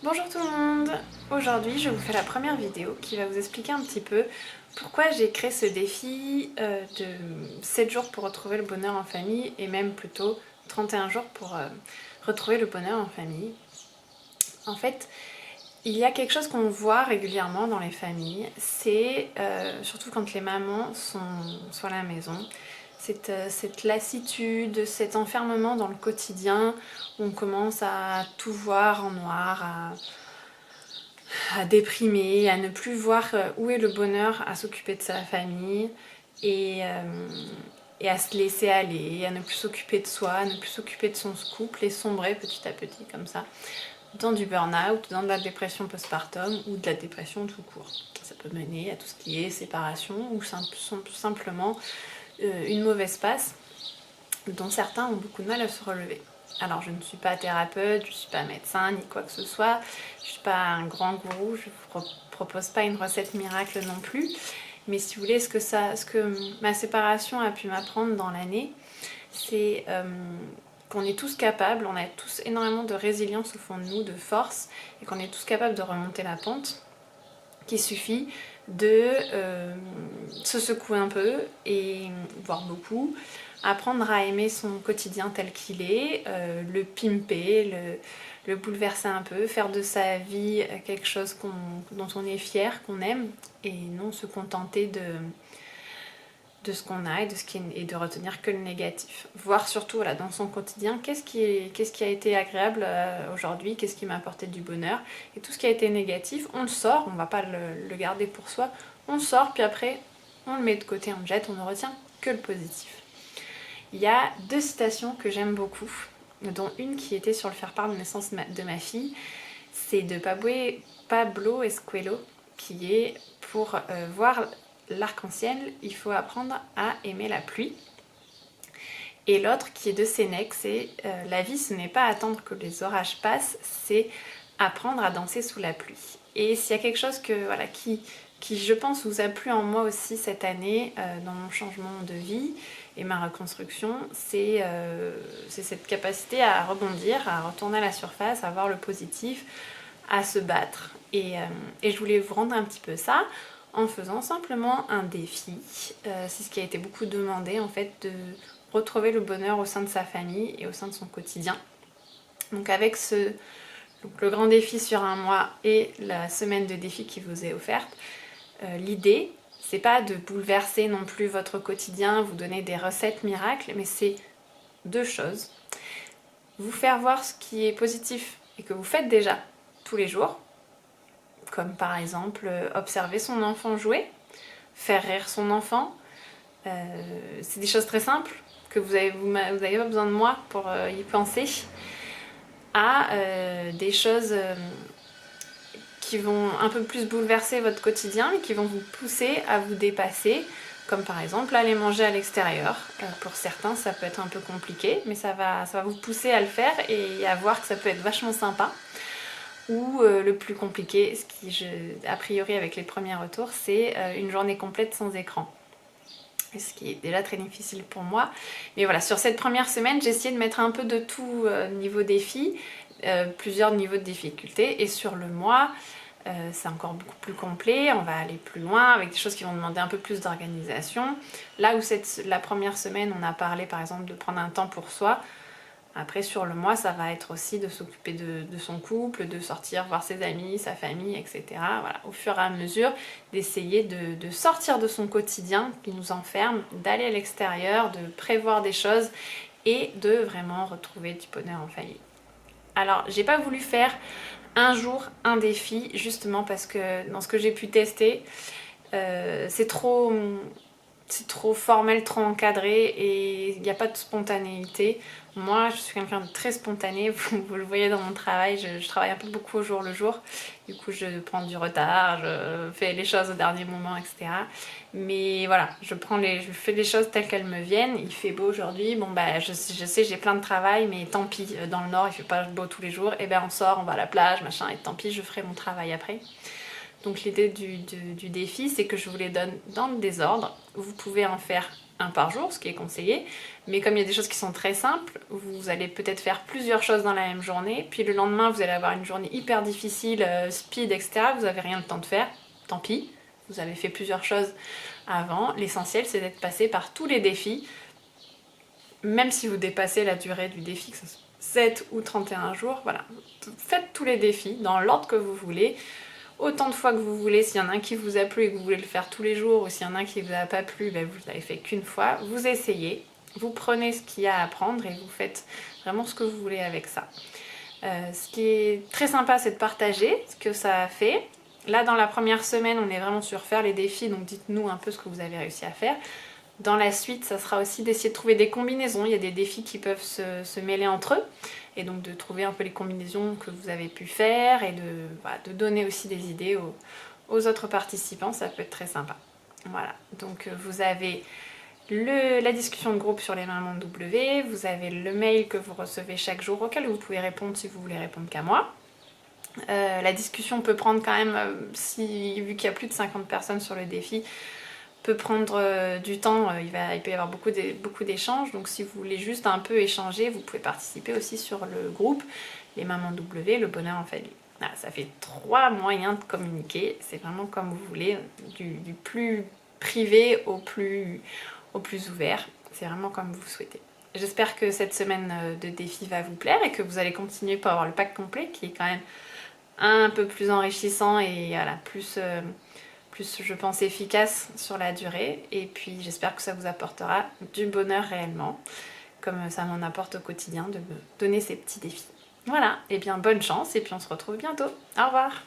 Bonjour tout le monde. Aujourd'hui je vous fais la première vidéo qui va vous expliquer un petit peu pourquoi j'ai créé ce défi de 7 jours pour retrouver le bonheur en famille et même plutôt 31 jours pour retrouver le bonheur en famille. En fait, il y a quelque chose qu'on voit régulièrement dans les familles, c'est surtout quand les mamans sont à la maison, cette lassitude, cet enfermement dans le quotidien où on commence à tout voir en noir, à déprimer, à ne plus voir où est le bonheur à s'occuper de sa famille et, et à se laisser aller, à ne plus s'occuper de soi, à ne plus s'occuper de son couple et sombrer petit à petit comme ça dans du burn-out, dans de la dépression postpartum ou de la dépression tout court. Ça peut mener à tout ce qui est séparation ou simplement une mauvaise passe dont certains ont beaucoup de mal à se relever. Alors je ne suis pas thérapeute, je ne suis pas médecin ni quoi que ce soit, je ne suis pas un grand gourou, je ne vous propose pas une recette miracle non plus, mais si vous voulez, ce que ma séparation a pu m'apprendre dans l'année, c'est qu'on est tous capables, on a tous énormément de résilience au fond de nous, de force, et qu'on est tous capables de remonter la pente, qu'il suffit de se secouer un peu, et voire beaucoup, apprendre à aimer son quotidien tel qu'il est, le pimper, le bouleverser un peu, faire de sa vie quelque chose dont on est fier, qu'on aime, et non se contenter de ce qu'on a et de retenir que le négatif. Voir surtout voilà, dans son quotidien qu'est-ce qui a été agréable aujourd'hui, qu'est-ce qui m'a apporté du bonheur, et tout ce qui a été négatif, on le sort, on ne va pas le garder pour soi, on le sort, puis après on le met de côté, on le jette, on ne retient que le positif. Il y a deux citations que j'aime beaucoup, dont une qui était sur le faire-part de naissance de ma fille, c'est de Pablo Escuelo, qui est pour voir l'arc-en-ciel, il faut apprendre à aimer la pluie. Et l'autre qui est de Sénèque, c'est la vie ce n'est pas attendre que les orages passent, c'est apprendre à danser sous la pluie. Et s'il y a quelque chose qui je pense vous a plu en moi aussi cette année dans mon changement de vie et ma reconstruction, c'est cette capacité à rebondir, à retourner à la surface, à voir le positif, à se battre. Et je voulais vous rendre un petit peu ça en faisant simplement un défi. C'est ce qui a été beaucoup demandé en fait, de retrouver le bonheur au sein de sa famille et au sein de son quotidien. Donc avec le grand défi sur un mois et la semaine de défi qui vous est offerte, l'idée c'est pas de bouleverser non plus votre quotidien, vous donner des recettes miracles, mais c'est deux choses. Vous faire voir ce qui est positif et que vous faites déjà tous les jours, comme par exemple observer son enfant jouer, faire rire son enfant. C'est des choses très simples que vous n'avez pas besoin de moi pour y penser, à des choses qui vont un peu plus bouleverser votre quotidien et qui vont vous pousser à vous dépasser, comme par exemple aller manger à l'extérieur. Pour certains ça peut être un peu compliqué, mais ça va vous pousser à le faire et à voir que ça peut être vachement sympa. Ou le plus compliqué, a priori avec les premiers retours, c'est une journée complète sans écran. Ce qui est déjà très difficile pour moi. Mais voilà, sur cette première semaine, j'ai essayé de mettre un peu de tout niveau défi, plusieurs niveaux de difficulté. Et sur le mois, c'est encore beaucoup plus complet, on va aller plus loin avec des choses qui vont demander un peu plus d'organisation. Là où la première semaine, on a parlé par exemple de prendre un temps pour soi, après sur le mois ça va être aussi de s'occuper de son couple, de sortir voir ses amis, sa famille, etc. Voilà, au fur et à mesure d'essayer de sortir de son quotidien qui nous enferme, d'aller à l'extérieur, de prévoir des choses et de vraiment retrouver du bonheur en famille. Alors j'ai pas voulu faire un jour un défi justement parce que dans ce que j'ai pu tester c'est trop formel, trop encadré et il n'y a pas de spontanéité. Moi, je suis quelqu'un de très spontané, vous le voyez dans mon travail, je travaille un peu beaucoup au jour le jour. Du coup, je prends du retard, je fais les choses au dernier moment, etc. Mais voilà, je fais les choses telles qu'elles me viennent. Il fait beau aujourd'hui, bon bah je sais j'ai plein de travail, mais tant pis, dans le nord il fait pas beau tous les jours, et ben on sort, on va à la plage, machin, et tant pis, je ferai mon travail après. Donc l'idée du défi, c'est que je vous les donne dans le désordre. Vous pouvez en faire un par jour, ce qui est conseillé, mais comme il y a des choses qui sont très simples, vous allez peut-être faire plusieurs choses dans la même journée, puis le lendemain vous allez avoir une journée hyper difficile, speed, etc. Vous n'avez rien le temps de faire, tant pis, vous avez fait plusieurs choses avant. L'essentiel c'est d'être passé par tous les défis, même si vous dépassez la durée du défi, que ce soit 7 ou 31 jours, voilà. Faites tous les défis dans l'ordre que vous voulez, autant de fois que vous voulez. S'il y en a un qui vous a plu et que vous voulez le faire tous les jours, ou s'il y en a un qui vous a pas plu, ben vous l'avez fait qu'une fois, vous essayez, vous prenez ce qu'il y a à apprendre et vous faites vraiment ce que vous voulez avec ça. Ce qui est très sympa, c'est de partager ce que ça a fait. Là, dans la première semaine, on est vraiment sur faire les défis, donc dites-nous un peu ce que vous avez réussi à faire. Dans la suite, ça sera aussi d'essayer de trouver des combinaisons. Il y a des défis qui peuvent se mêler entre eux. Et donc de trouver un peu les combinaisons que vous avez pu faire et de donner aussi des idées aux autres participants. Ça peut être très sympa. Voilà, donc vous avez la discussion de groupe sur les mamans de W, vous avez le mail que vous recevez chaque jour auquel vous pouvez répondre si vous voulez répondre qu'à moi. La discussion peut prendre quand même, vu qu'il y a plus de 50 personnes sur le défi, peut prendre du temps, il peut y avoir beaucoup d'échanges, donc si vous voulez juste un peu échanger, vous pouvez participer aussi sur le groupe Les Mamans W, le bonheur en famille. Voilà, ça fait 3 moyens de communiquer, c'est vraiment comme vous voulez, du plus privé au plus ouvert, c'est vraiment comme vous souhaitez. J'espère que cette semaine de défi va vous plaire et que vous allez continuer pour avoir le pack complet qui est quand même un peu plus enrichissant et voilà, plus je pense efficace sur la durée, et puis j'espère que ça vous apportera du bonheur réellement, comme ça m'en apporte au quotidien de me donner ces petits défis. Voilà, et bien bonne chance et puis on se retrouve bientôt. Au revoir.